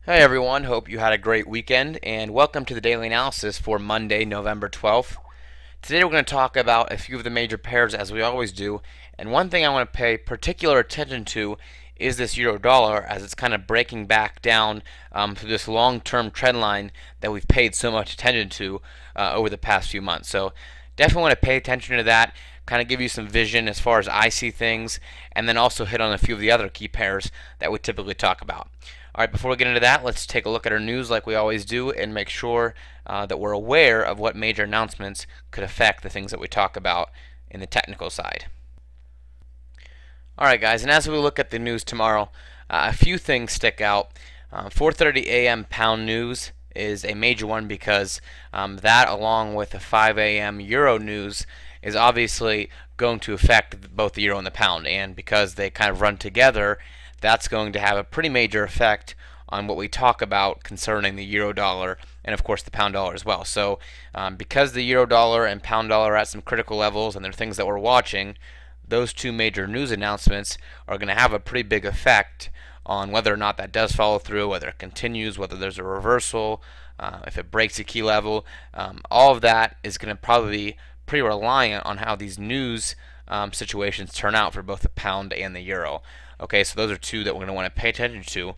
Hey everyone, hope you had a great weekend and welcome to the daily analysis for Monday, November 12th. Today we're going to talk about a few of the major pairs as we always do, and one thing I want to pay particular attention to is this euro dollar as it's kind of breaking back down through this long-term trend line that we've paid so much attention to over the past few months. So definitely want to pay attention to that, kind of give you some vision as far as I see things, and then also hit on a few of the other key pairs that we typically talk about. Alright, before we get into that, let's take a look at our news like we always do and make sure that we're aware of what major announcements could affect the things that we talk about in the technical side. Alright guys, and as we look at the news tomorrow, a few things stick out. 4:30 a.m. pound news is a major one because that along with the 5 a.m. euro news is obviously going to affect both the euro and the pound, and because they kind of run together, that's going to have a pretty major effect on what we talk about concerning the euro dollar and of course the pound dollar as well. So because the euro dollar and pound dollar are at some critical levels and they're things that we're watching, those two major news announcements are going to have a pretty big effect on whether or not that does follow through, whether it continues, whether there's a reversal, if it breaks a key level. All of that is going to probably be pretty reliant on how these news situations turn out for both the pound and the euro. Okay, so those are two that we're going to want to pay attention to.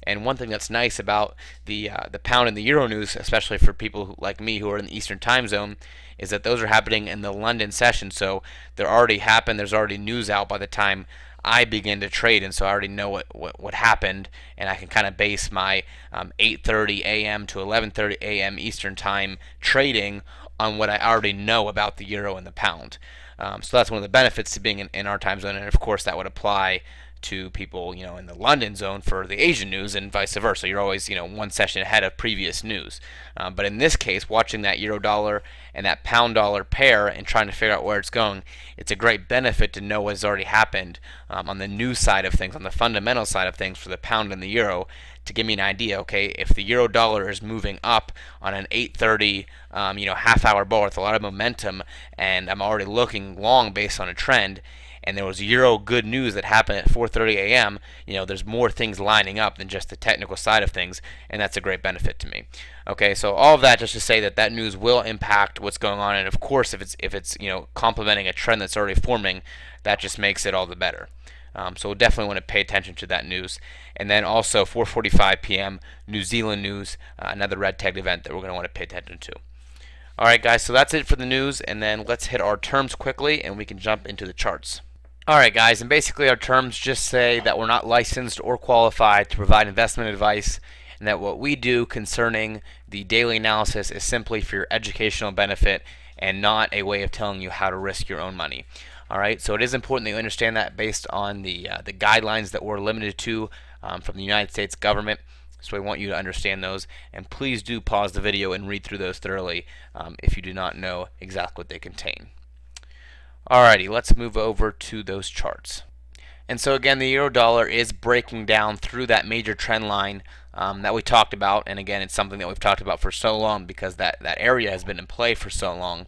And one thing that's nice about the pound and the euro news, especially for people like me who are in the Eastern time zone, is that those are happening in the London session. So they're already happened. There's already news out by the time I begin to trade, and so I already know what happened, and I can kind of base my 8:30 a.m. to 11:30 a.m. Eastern time trading on what I already know about the euro and the pound. So that's one of the benefits to being in our time zone, and of course that would apply to people, in the London zone for the Asian news and vice versa. You're always, one session ahead of previous news. But in this case, watching that euro dollar and that pound dollar pair and trying to figure out where it's going, it's a great benefit to know what's already happened on the news side of things, on the fundamental side of things for the pound and the euro, to give me an idea. Okay, if the euro dollar is moving up on an 8:30, half-hour bar with a lot of momentum, and I'm already looking long based on a trend, and there was euro good news that happened at 4:30 a.m., there's more things lining up than just the technical side of things, and that's a great benefit to me. Okay, so all of that just to say that that news will impact what's going on, and of course if it's complementing a trend that's already forming, that just makes it all the better. So we'll definitely want to pay attention to that news. And then also 4:45 p.m. New Zealand news, another red tagged event that we're going to want to pay attention to. Alright guys, so that's it for the news, and then let's hit our terms quickly and we can jump into the charts. Alright guys, and basically our terms just say that we're not licensed or qualified to provide investment advice, and that what we do concerning the daily analysis is simply for your educational benefit and not a way of telling you how to risk your own money. Alright, so it is important that you understand that based on the guidelines that we're limited to from the United States government. So I want you to understand those, and please do pause the video and read through those thoroughly if you do not know exactly what they contain. Alrighty, let's move over to those charts. And so again, the euro dollar is breaking down through that major trend line that we talked about, and again, it's something that we've talked about for so long because that area has been in play for so long.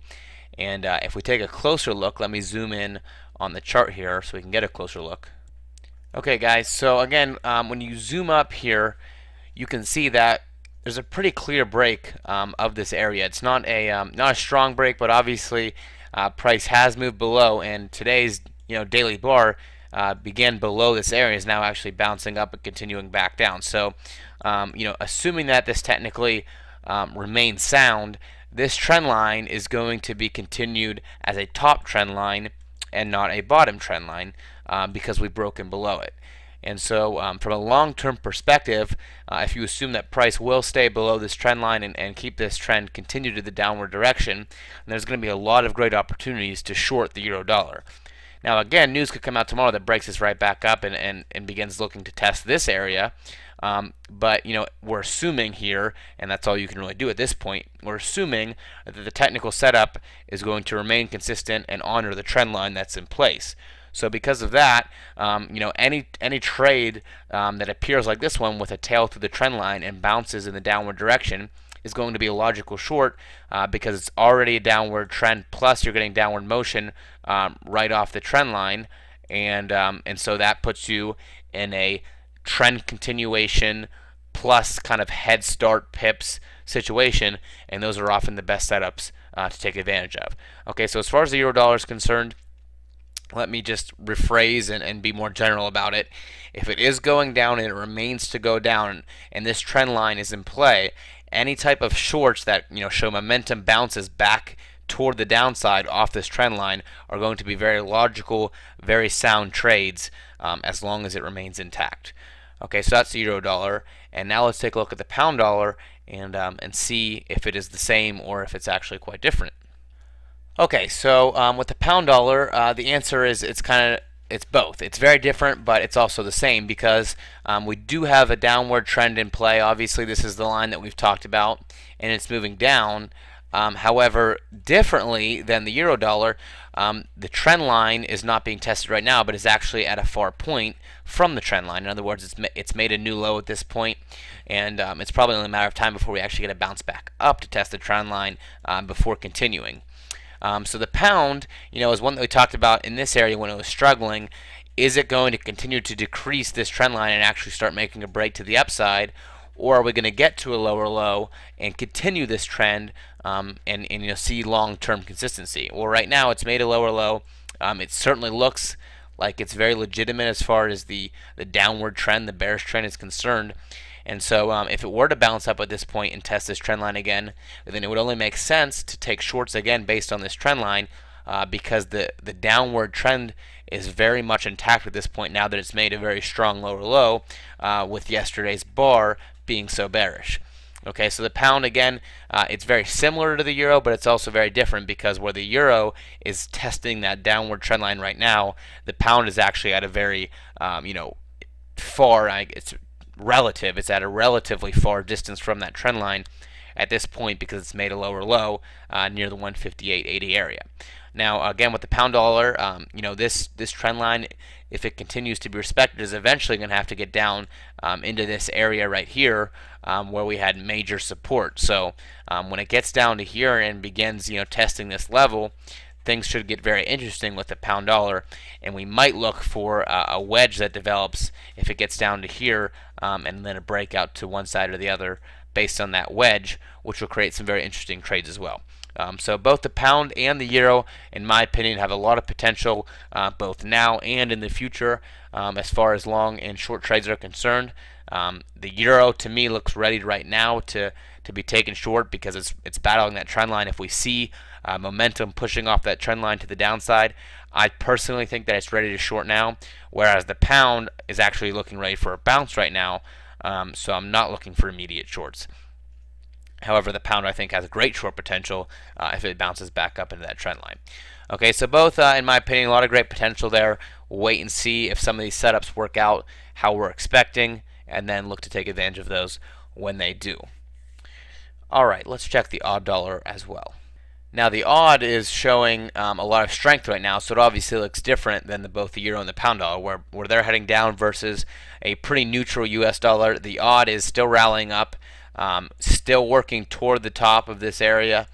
And if we take a closer look, let me zoom in on the chart here so we can get a closer look. Okay guys, so again, when you zoom up here, you can see that there's a pretty clear break of this area. It's not a strong break, but obviously price has moved below, and today's daily bar began below this area, is now actually bouncing up and continuing back down. So assuming that this technically remains sound, this trend line is going to be continued as a top trend line and not a bottom trend line because we've broken below it. And so from a long-term perspective, if you assume that price will stay below this trend line and keep this trend continue to the downward direction, there's going to be a lot of great opportunities to short the euro dollar. Now again, news could come out tomorrow that breaks this right back up and begins looking to test this area. But we're assuming here, and that's all you can really do at this point, we're assuming that the technical setup is going to remain consistent and honor the trend line that's in place. So because of that, any trade that appears like this one with a tail through the trend line and bounces in the downward direction is going to be a logical short because it's already a downward trend, plus you're getting downward motion right off the trend line, and so that puts you in a trend continuation plus kind of head start pips situation, and those are often the best setups to take advantage of. Okay, so as far as the euro dollar is concerned, let me just rephrase and be more general about it. If it is going down and it remains to go down, and this trend line is in play, any type of shorts that show momentum bounces back toward the downside off this trend line are going to be very logical, very sound trades as long as it remains intact. Okay, so that's the euro dollar, and now let's take a look at the pound dollar and see if it is the same or if it's actually quite different. Okay, so with the pound dollar, the answer is it's both. It's very different, but it's also the same because we do have a downward trend in play. Obviously, this is the line that we've talked about, and it's moving down. However, differently than the euro dollar, the trend line is not being tested right now, but is actually at a far point from the trend line. In other words, it's made a new low at this point, and it's probably only a matter of time before we actually get a bounce back up to test the trend line before continuing. So the pound, is one that we talked about in this area when it was struggling. Is it going to continue to decrease this trend line and actually start making a break to the upside, or are we going to get to a lower low and continue this trend and see long-term consistency? Well, right now it's made a lower low. It certainly looks like it's very legitimate as far as the downward trend, the bearish trend is concerned. And so if it were to bounce up at this point and test this trend line again, then it would only make sense to take shorts again based on this trend line because the downward trend is very much intact at this point now that it's made a very strong lower low with yesterday's bar being so bearish. Okay, so the pound, again, it's very similar to the euro, but it's also very different because where the euro is testing that downward trend line right now, the pound is actually at a very, far, it's relative. It's at a relatively far distance from that trend line at this point because it's made a lower low near the 158.80 area. Now, again, with the pound dollar, this trend line, if it continues to be respected, is eventually going to have to get down into this area right here where we had major support. So when it gets down to here and begins, testing this level, things should get very interesting with the pound dollar, and we might look for a wedge that develops if it gets down to here and then a breakout to one side or the other based on that wedge, which will create some very interesting trades as well. So both the pound and the euro, in my opinion, have a lot of potential both now and in the future as far as long and short trades are concerned. The euro, to me, looks ready right now to be taken short because it's battling that trend line. If we see momentum pushing off that trend line to the downside, I personally think that it's ready to short now, whereas the pound is actually looking ready for a bounce right now, so I'm not looking for immediate shorts. However, the pound, I think, has great short potential if it bounces back up into that trend line. Okay, so both, in my opinion, a lot of great potential there. We'll wait and see if some of these setups work out how we're expecting, and then look to take advantage of those when they do. All right, let's check the AUD dollar as well. Now, the AUD is showing a lot of strength right now, so it obviously looks different than both the euro and the pound dollar, where they're heading down versus a pretty neutral U.S. dollar. The AUD is still rallying up. Still working toward the top of this area.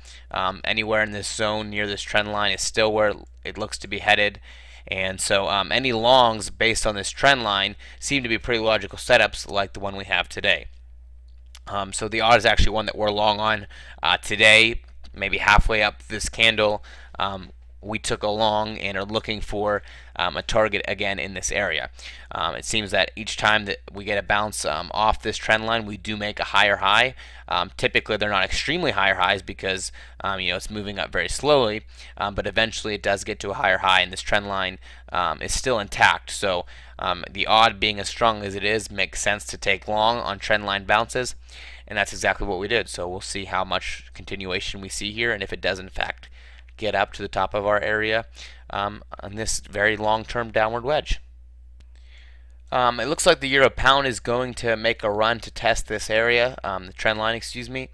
Anywhere in this zone near this trend line is still where it looks to be headed. And so any longs based on this trend line seem to be pretty logical setups like the one we have today. So the AUD is actually one that we're long on today, maybe halfway up this candle. We took a long and are looking for a target again in this area. It seems that each time that we get a bounce off this trend line, we do make a higher high. Typically, they're not extremely higher highs because it's moving up very slowly, but eventually it does get to a higher high, and this trend line is still intact. So the AUD being as strong as it is makes sense to take long on trend line bounces, and that's exactly what we did. So we'll see how much continuation we see here, and if it does in fact get up to the top of our area on this very long-term downward wedge. It looks like the euro pound is going to make a run to test this area, the trend line, excuse me.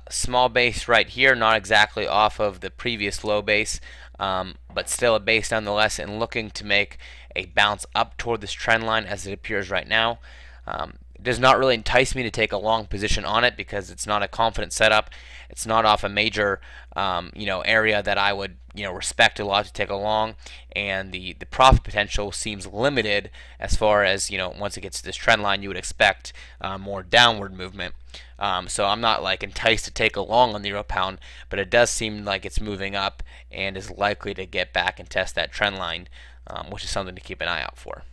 Small base right here, not exactly off of the previous low base, but still a base nonetheless, and looking to make a bounce up toward this trend line as it appears right now. It does not really entice me to take a long position on it because it's not a confident setup. It's not off a major area that I would respect a lot to take a long, and the profit potential seems limited as far as once it gets to this trend line, you would expect more downward movement. So I'm not like enticed to take a long on the euro pound, but it does seem like it's moving up and is likely to get back and test that trend line, which is something to keep an eye out for.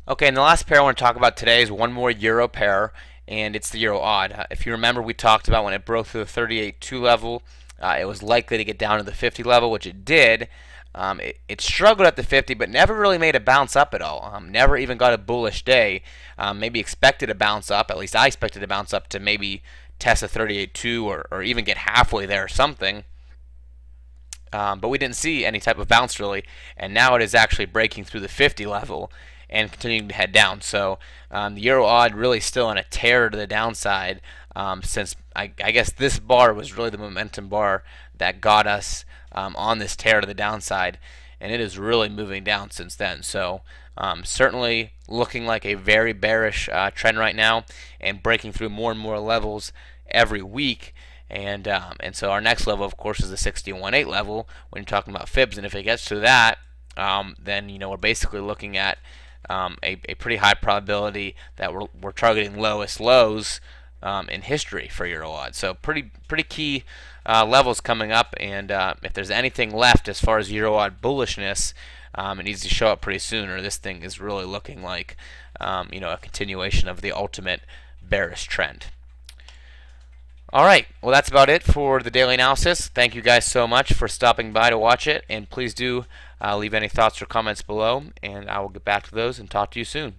Okay, and the last pair I want to talk about today is one more euro pair, and it's the EURAUD. If you remember, we talked about when it broke through the 38.2 level, it was likely to get down to the 50 level, which it did. It struggled at the 50, but never really made a bounce up at all. Never even got a bullish day. Maybe expected a bounce up. At least I expected a bounce up to maybe test a 38.2 or even get halfway there or something. But we didn't see any type of bounce really, and now it is actually breaking through the 50 level and continuing to head down. So the EURAUD really still on a tear to the downside, since I guess this bar was really the momentum bar that got us on this tear to the downside, and it is really moving down since then. So certainly looking like a very bearish trend right now, and breaking through more and more levels every week. And so our next level, of course, is the 61.8 level when you're talking about fibs, and if it gets to that, then we're basically looking at a pretty high probability that we're targeting lowest lows in history for EURAUD. So pretty key levels coming up, and if there's anything left as far as EURAUD bullishness, it needs to show up pretty soon, or this thing is really looking like a continuation of the ultimate bearish trend. Alright, well that's about it for the daily analysis. Thank you guys so much for stopping by to watch it, and please do leave any thoughts or comments below, and I will get back to those and talk to you soon.